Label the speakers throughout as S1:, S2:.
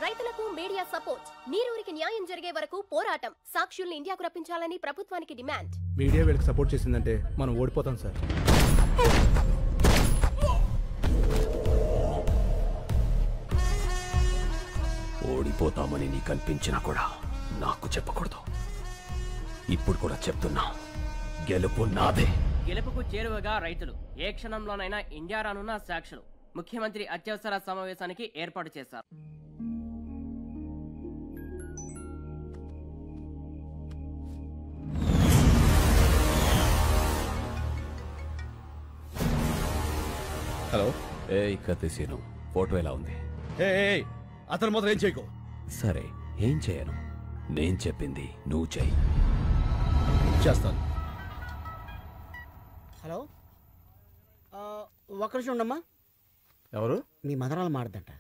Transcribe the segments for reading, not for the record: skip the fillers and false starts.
S1: రైతులకు media support. నీరూరికి న్యాయం జరిగే వరకు పోరాటం. సాక్షుల్ని ఇండియాకు రప్పించాలని ప్రభుత్వానికి డిమాండ్.
S2: మీడియా వీళ్ళకి సపోర్ట్ చేసిందంటే మనం ఓడిపోతాం సార్.
S3: ఓడిపోతామని నీకు అనిపించినా కూడా నాకు చెప్పకూడదు. ఇప్పుడు కూడా చెప్తున్నా, గెలుపు నాదే.
S4: గెలుపుకు చేరువగా రైతులు. ఏ క్షణంలోనైనా ఇండియా రానున్న సాక్షులు. ముఖ్యమంత్రి అత్యవసర సమావేశానికి ఏర్పాటు చేశారు.
S3: హలో. కత్తిసీను, ఫోటో ఎలా ఉంది?
S5: అతను మొదలు ఏం చేయకు.
S3: సరే, ఏం చేయను. నేను చెప్పింది నువ్వు చెయ్యి.
S5: చేస్తాను.
S6: హలో, ఒక్క నిమిషం ఉండమ్మా.
S2: ఎవరు?
S6: మీ మదరాలు మాడదంట.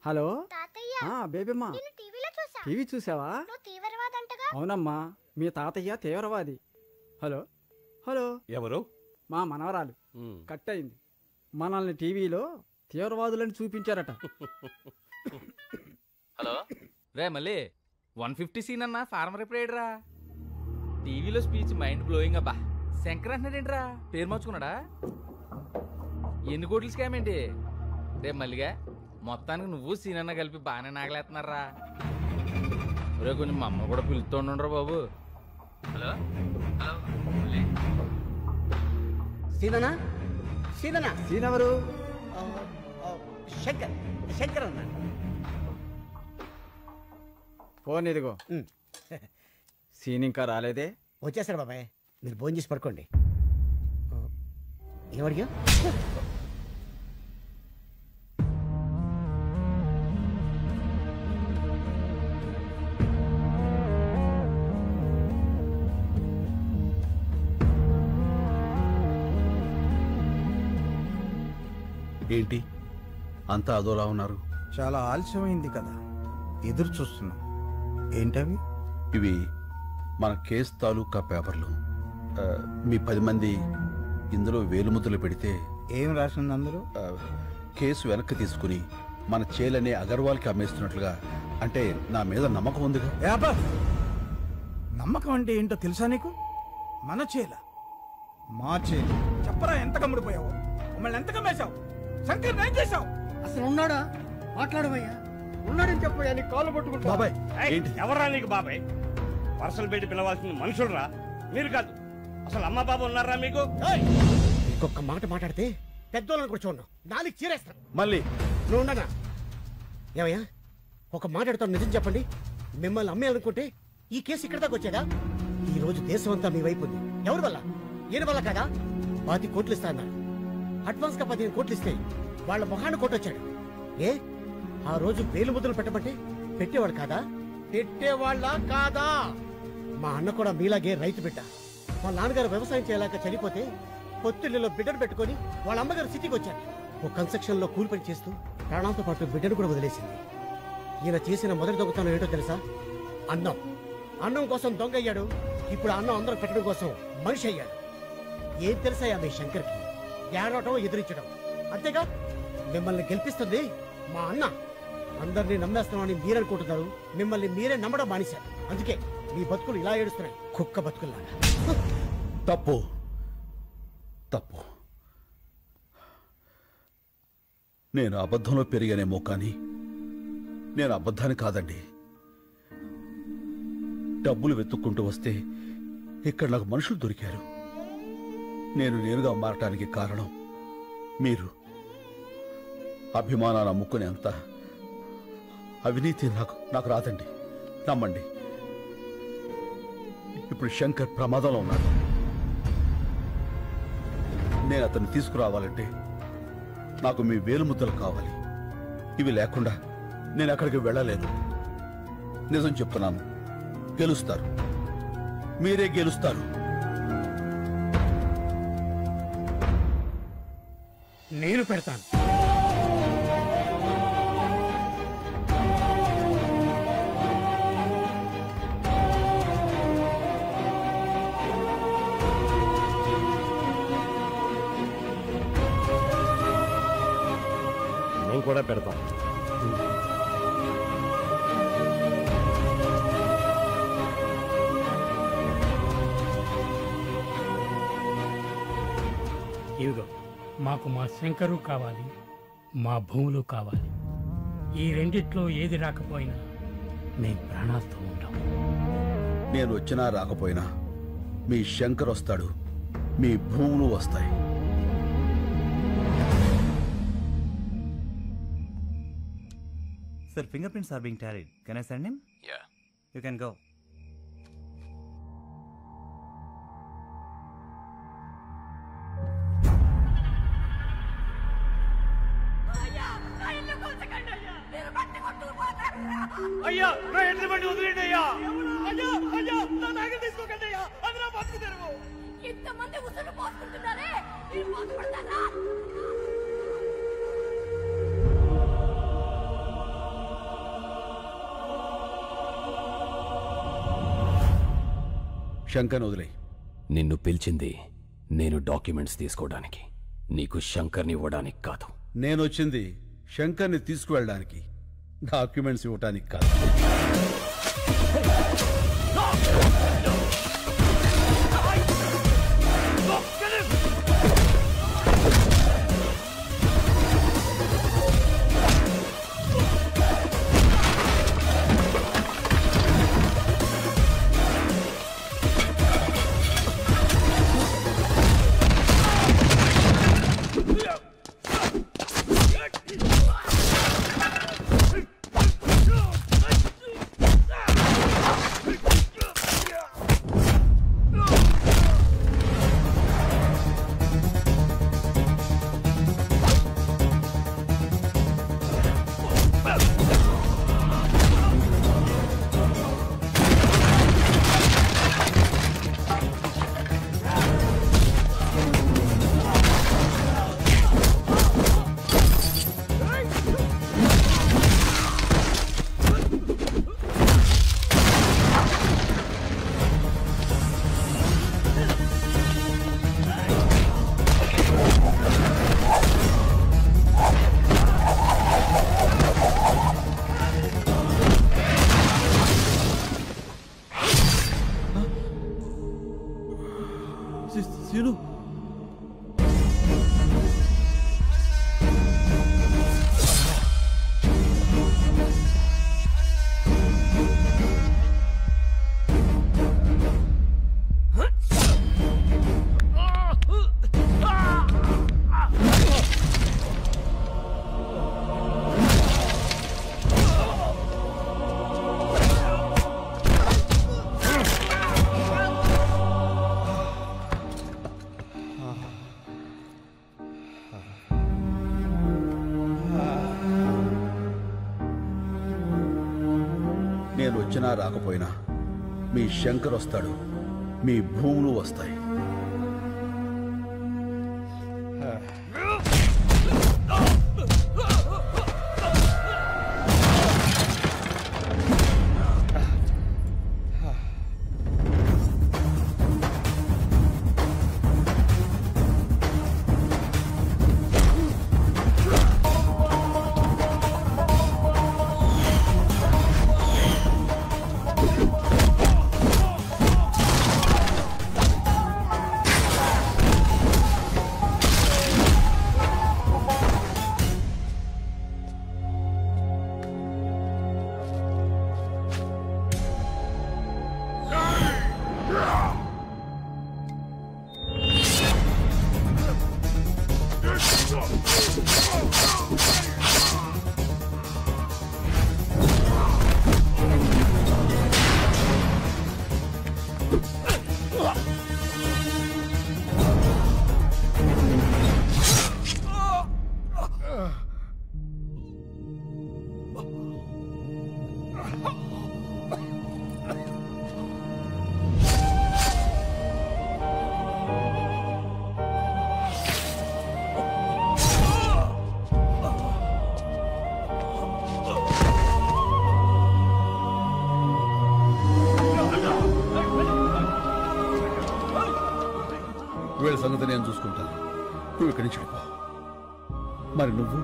S2: హలో బేబీమ్మా, టీవీ చూసావా? అవునమ్మా, మీ తాతయ్య తీవ్రవాది. హలో హలో,
S5: ఎవరు?
S2: మా మనవరాలు కట్ అయింది. మనల్ని టీవీలో తీవ్రవాదులని చూపించారట.
S7: హలో రే, మళ్ళీ 150 సీన్ అన్నా ఫార్మర్ ఎప్పుడేడ్రా? టీవీలో స్పీచ్ మైండ్ బ్లోయింగ్. అబ్బా, శంకర్ అంటున్నాడేంట్రా? పేరు మార్చుకున్నాడా? ఎన్ని కోట్లు స్కామ్ ఏంటి రే మల్లిగా? మొత్తానికి నువ్వు సీన్ అన్న కలిపి బాగానే నాగలేస్తున్నారా? రే, కొంచెం మా అమ్మ కూడా పిలుస్తుండ్రా బాబు. హలో హలో,
S6: సీననా? సీననా?
S2: సీన్ ఎవరు?
S6: శంకర్. శంకర్ అన్న.
S2: ఫోన్ ఇదిగో. సీన్ ఇంకా రాలేదే?
S6: వచ్చేసాడు బాబాయ్, మీరు భోజనం చేసి పడుకోండి. ఏమడిగా?
S5: ఏంటి అంతా అదోలా ఉన్నారు?
S2: చాలా ఆలస్యమైంది కదా, ఎదురు చూస్తున్నాం. ఏంటవి?
S5: ఇవి మన కేసు తాలూకా పేపర్లు. మీ 10 మంది ఇందులో వేలుముద్రలు పెడితే
S2: ఏం రాసింది అందులో?
S5: కేసు వెనక్కి తీసుకుని మన చేలనే అగర్వాల్కి అమ్మేస్తున్నట్లుగా. అంటే నా మీద నమ్మకం ఉందిగా.
S2: నమ్మకం అంటే ఏంటో తెలుసా నీకు? మన చేల, మా చేల. చెప్పరా, ఎంత కమ్ముడిపోయావు? మమ్మల్ని ఎంత కమ్మేశావు? శంకర్ ఏం చేశావు?
S6: అసలు ఉన్నాడా? మాట్లాడవయ్యా. ఉన్నాడని చెప్పయ్యా, నీ కాళ్ళు పట్టుకుంటా.
S5: బాబాయ్,
S8: ఎవరా నీకు బాబాయ్? పర్సలు పెట్టి పిలవాల్సిన మనుషులరా మీరు కాదు. అసలు అమ్మ బాబు ఉన్నారా మీకు?
S6: ఇంకొక మాట మాట్లాడితే పెద్దోళ్ళని కూడా చూడను, నాలుగు చీరేస్తాను.
S5: మళ్ళీ
S6: నువ్వు ఉండనా? ఏమయ్యా, ఒక మాట్లాడుతాను, నిజం చెప్పండి. మిమ్మల్ని అమ్మేయాలనుకుంటే ఈ కేసు ఇక్కడ దాకా వచ్చేదా? ఈ రోజు దేశం అంతా మీ వైపు ఉంది. ఎవరి వల్ల? ఈయన వల్ల కదా. 10 కోట్లు ఇస్తా అన్నారు. అడ్వాన్స్ గా 15 కోట్లు ఇస్తే వాళ్ళ మొహాన్ని కొట్టొచ్చాడు. ఏ ఆ రోజు వేలు ముద్రలు పెట్టమంటే పెట్టేవాడు కాదా? పెట్టేవాళ్ళ కాదా? మా అన్న కూడా మీలాగే రైతు బిడ్డ. మా నాన్నగారు వ్యవసాయం చేయలేక చనిపోతే పొత్తిళ్లలో బిడ్డను పెట్టుకుని వాళ్ళ అమ్మగారు సిటీకి వచ్చారు. ఓ కన్స్ట్రక్షన్ లో కూలి పని చేస్తూ ప్రాణాలతో పాటు బిడ్డను కూడా వదిలేసింది. ఈయన చేసిన మొదటి దొంగతనం ఏంటో తెలుసా? అన్నం. అన్నం కోసం దొంగ అయ్యాడు. ఇప్పుడు అన్నం అందరూ పెట్టడం కోసం మనిషి అయ్యాడు. ఏం తెలుసాయా మీ శంకర్కి? ఏడవటం, ఎదిరించడం, అంతేగా. మిమ్మల్ని గెలిపిస్తుంది మా అన్న. అందరినీ నమ్మేస్తున్నామని మీరనుకుంటున్నారు. మిమ్మల్ని మీరే నమ్మడం మానేశారు. అందుకే మీ బతుకులు ఇలా ఏడుస్తున్నాయి, కుక్క బతుకుల్లాగా.
S5: తప్పు తప్పు. నేను అబద్ధంలో పెరిగానేమో కానీ నేను అబద్ధాన్ని కాదండి. డబ్బులు వెతుక్కుంటూ వస్తే ఇక్కడ నాకు మనుషులు దొరికారు. నేనుగా మారటానికి కారణం మీరు. అభిమానాన్ని అమ్ముకునేంత అవినీతి నాకు రాదండి, నమ్మండి. ఇప్పుడు శంకర్ ప్రమాదంలో ఉన్నాడు. నేను అతన్ని తీసుకురావాలంటే నాకు మీ వేలుముద్దలు కావాలి. ఇవి లేకుండా నేను అక్కడికి వెళ్ళలేను. నిజం చెప్తున్నాను, గెలుస్తారు, మీరే గెలుస్తారు.
S6: నేను పెడతాను.
S8: మేము కూడా పెడతాం.
S9: మాకు మా శంకరు కావాలి, మా భూములు కావాలి. ఈ రెండిట్లో ఏది రాకపోయినా మేము ప్రాణాలతో ఉంటాం.
S5: నేను వచ్చినా రాకపోయినా మీ శంకర్ వస్తాడు, మీ భూములు వస్తాయి.
S10: Sir, fingerprints are being tallied. Can I send him?
S3: Yeah.
S10: You can go.
S8: అయ్యా నా ఎట్ల బండి వదిలేండి అయ్యా. అయ్యా అయ్యా నా నాగలు తీసుకోకండి అయ్యా, అది నా బతుకు తెరువు.
S1: ఇంతమంది ఉసురు పోసుకుంటున్నారే, మీరు బాధపడతారా?
S5: శంకర్ వదిలే.
S3: నిన్ను పిలిచింది నేను డాక్యుమెంట్స్ తీసుకోవడానికి, నీకు శంకర్ని ఇవ్వడానికి కాదు.
S5: నేను వచ్చింది శంకర్ని తీసుకువెళ్ళడానికి, డాక్యుమెంట్స్ ఇవ్వడానికి కాదు. నేను వచ్చినా రాకపోయినా మీ శంకర్ వస్తాడు, మీ భూములు వస్తాయి. వీళ్ళ సంగతి నేను చూసుకుంటాను, నువ్వు ఇక్కడి నుంచి వెళ్ళిపో. మరి నువ్వు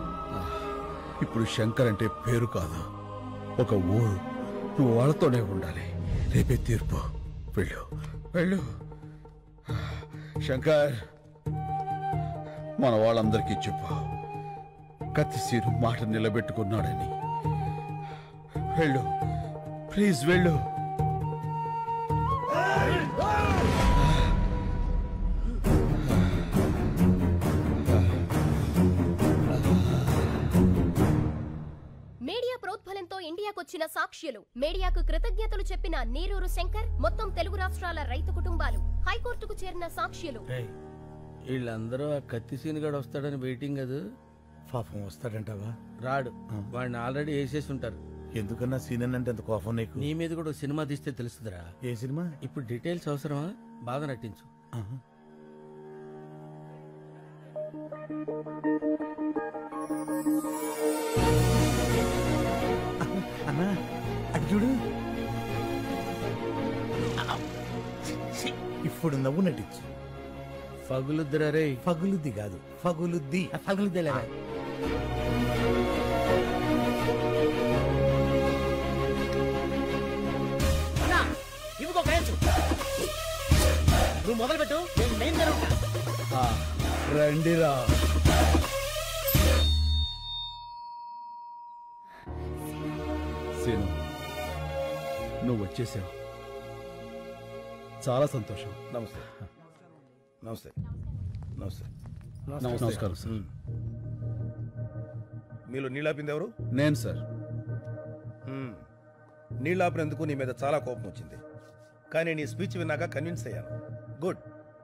S5: ఇప్పుడు శంకర్ అంటే పేరు కాదు, ఒక ఊరు. నువ్వు వాళ్ళతోనే ఉండాలి. రేపే తీర్పు. వెళ్ళు వెళ్ళు. శంకర్, మన వాళ్ళందరికీ చెప్పు కత్తిసీను మాట నిలబెట్టుకున్నాడని. వెళ్ళు, ప్లీజ్ వెళ్ళు.
S1: మీడియా ప్రోద్బలంతో ఇండియాకొచ్చిన సాక్ష్యులు, మీడియాకు కృతజ్ఞతలు చెప్పిన నీరూరు శంకర్, మొత్తం తెలుగు రాష్ట్రాల రైతు కుటుంబాలు, హైకోర్టుకు చేరిన సాక్ష్యులు.
S11: వీళ్ళందరూ ఆ కత్తిసీను గడు వస్తాడని వెయిటింగ్ కదా.
S2: పాపం వస్తాడంటావా?
S11: రాడు, వాడిని ఆల్రెడీ వేసేసి ఉంటారు.
S2: ఎందుకన్నా సీన్ అంటే అంత కోపం నీకు?
S11: నీ మీద కూడా సినిమా తీస్తే తెలుస్తుందిరా.
S2: ఏ సినిమా?
S11: ఇప్పుడు డీటెయిల్స్ అవసరమా? బాధ నటించు.
S2: అన్నా అటు చూడు. ఇప్పుడు నవ్వు నటించు.
S11: ఫగులుద్దిరా రే.
S2: ఫగులుద్ది కాదు, ఫగులుద్ది.
S11: ఫగులుద్దిలేరా.
S6: ఇవిగో కాయచ్చు. నువ్వు మొదలు పెట్టు, నేను మెయిన్ జరుగుతా.
S5: రండిరా. సీను, నువ్వు వచ్చేసావు. చాలా సంతోషం.
S2: నమస్తే. నమస్తే. నమస్తే.
S5: నమస్కారం సార్.
S12: మీలో నీళ్ళాపింది ఎవరు?
S5: నేను సార్.
S12: నీళ్ళాపినందుకు నీ మీద చాలా కోపం వచ్చింది, కానీ నీ స్పీచ్ విన్నాక కన్విన్స్ అయ్యాను. గుడ్.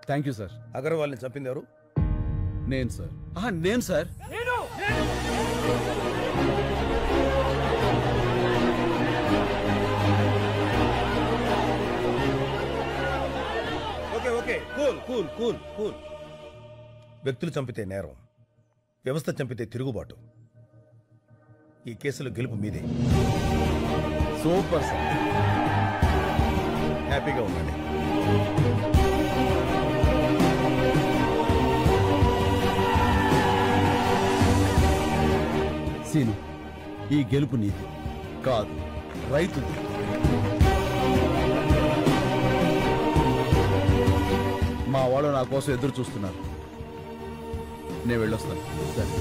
S5: Thank you sir.
S12: అగర్వాల్ని చంపింది ఎవరు?
S5: నేను సార్. నేను sir.
S12: Okay okay, cool cool cool cool. వ్యక్తులు చంపితే నేరం, వ్యవస్థ చంపితే తిరుగుబాటు. ఈ కేసులో గెలుపు మీదే.
S5: Super sir.
S12: హ్యాపీగా ఉండండి.
S5: సీను, ఈ గెలుపు నీది కాదు, రైతుది. మా వాళ్ళు నా కోసం ఎదురు చూస్తున్నారు. నేను వెళ్ళొస్తాను. సరే,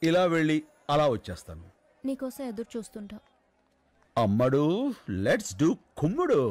S5: ఇలా వెళ్ళి అలా వచ్చేస్తాను.
S13: నీకోసం ఎదురు చూస్తుంటా.
S5: అమ్మడు, లెట్స్ డూ కుమ్ముడు.